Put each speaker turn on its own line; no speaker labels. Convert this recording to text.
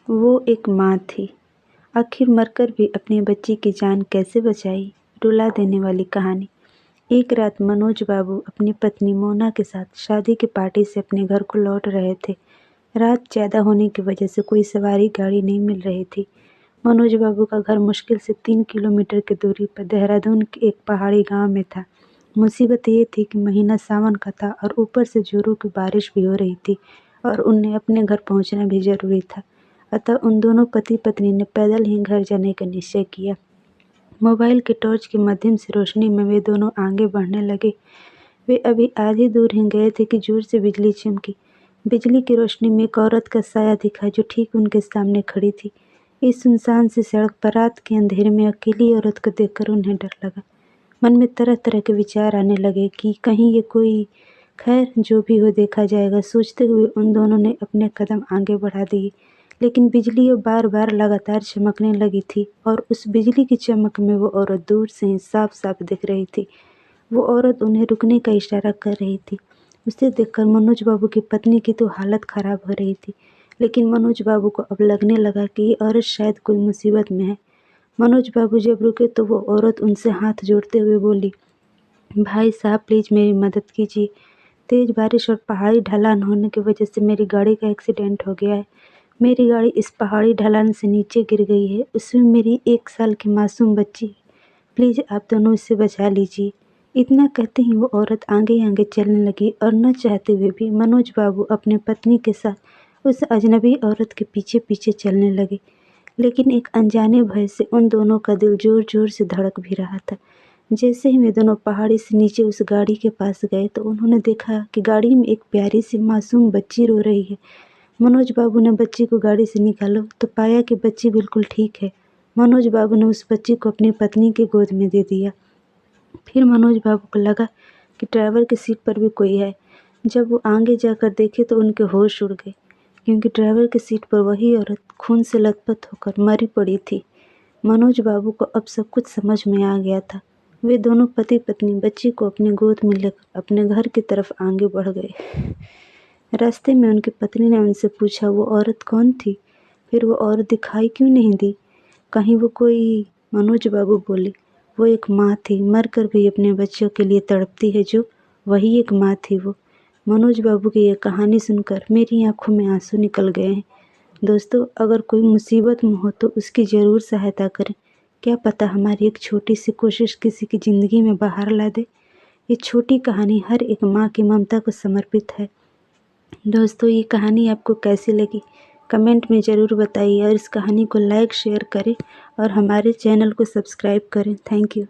वो एक माँ थी, आखिर मरकर भी अपने बच्ची की जान कैसे बचाई। रुला देने वाली कहानी। एक रात मनोज बाबू अपनी पत्नी मोना के साथ शादी की पार्टी से अपने घर को लौट रहे थे। रात ज़्यादा होने की वजह से कोई सवारी गाड़ी नहीं मिल रही थी। मनोज बाबू का घर मुश्किल से 3 किलोमीटर की दूरी पर देहरादून के एक पहाड़ी गांव में था। मुसीबत ये थी कि महीना सावन का था और ऊपर से जोरों की बारिश भी हो रही थी और उन्हें अपने घर पहुंचना भी जरूरी था। अतः उन दोनों पति पत्नी ने पैदल ही घर जाने का निश्चय किया। मोबाइल के टॉर्च के माध्यम से रोशनी में वे दोनों आगे बढ़ने लगे। वे अभी आधी दूर ही गए थे कि जोर से बिजली चमकी। बिजली की रोशनी में एक औरत का साया दिखा जो ठीक उनके सामने खड़ी थी। इस सुनसान सी सड़क पर रात के अंधेरे में अकेली औरत को देखकर उन्हें डर लगा। मन में तरह तरह के विचार आने लगे कि कहीं ये कोई खैर जो भी हो देखा जाएगा। सोचते हुए उन दोनों ने अपने कदम आगे बढ़ा दिए, लेकिन बिजली अब बार बार लगातार चमकने लगी थी और उस बिजली की चमक में वो औरत दूर से ही साफ साफ दिख रही थी। वो औरत उन्हें रुकने का इशारा कर रही थी। उसे देखकर मनोज बाबू की पत्नी की तो हालत खराब हो रही थी, लेकिन मनोज बाबू को अब लगने लगा कि ये औरत शायद कोई मुसीबत में है। मनोज बाबू जब रुके तो वो औरत उनसे हाथ जोड़ते हुए बोली, भाई साहब प्लीज़ मेरी मदद कीजिए। तेज़ बारिश और पहाड़ी ढलान होने की वजह से मेरी गाड़ी का एक्सीडेंट हो गया है। मेरी गाड़ी इस पहाड़ी ढलान से नीचे गिर गई है। उसमें मेरी 1 साल की मासूम बच्ची है। प्लीज़ आप दोनों इसे बचा लीजिए। इतना कहते ही वो औरत आगे आगे चलने लगी और न चाहते हुए भी मनोज बाबू अपने पत्नी के साथ उस अजनबी औरत के पीछे पीछे चलने लगे। लेकिन एक अनजाने भय से उन दोनों का दिल जोर जोर से धड़क भी रहा था। जैसे ही वे दोनों पहाड़ी से नीचे उस गाड़ी के पास गए तो उन्होंने देखा कि गाड़ी में एक प्यारी सी मासूम बच्ची रो रही है। मनोज बाबू ने बच्ची को गाड़ी से निकाला तो पाया कि बच्ची बिल्कुल ठीक है। मनोज बाबू ने उस बच्ची को अपनी पत्नी की गोद में दे दिया। फिर मनोज बाबू को लगा कि ड्राइवर की सीट पर भी कोई है। जब वो आगे जाकर देखे तो उनके होश उड़ गए, क्योंकि ड्राइवर की सीट पर वही औरत खून से लथपथ होकर मरी पड़ी थी। मनोज बाबू को अब सब कुछ समझ में आ गया था। वे दोनों पति पत्नी बच्ची को अपनी गोद में लेकर अपने घर की तरफ आगे बढ़ गए। रास्ते में उनकी पत्नी ने उनसे पूछा, वो औरत कौन थी? फिर वो औरत दिखाई क्यों नहीं दी? कहीं वो कोई? मनोज बाबू बोले, वो एक माँ थी, मरकर भी अपने बच्चों के लिए तड़पती है जो, वही एक माँ थी वो। मनोज बाबू की यह कहानी सुनकर मेरी आंखों में आंसू निकल गए हैं। दोस्तों, अगर कोई मुसीबत में हो तो उसकी ज़रूर सहायता करें। क्या पता हमारी एक छोटी सी कोशिश किसी की ज़िंदगी में बाहर ला दे। ये छोटी कहानी हर एक माँ की ममता को समर्पित है। दोस्तों, ये कहानी आपको कैसी लगी कमेंट में ज़रूर बताइए और इस कहानी को लाइक शेयर करें और हमारे चैनल को सब्सक्राइब करें। Thank you.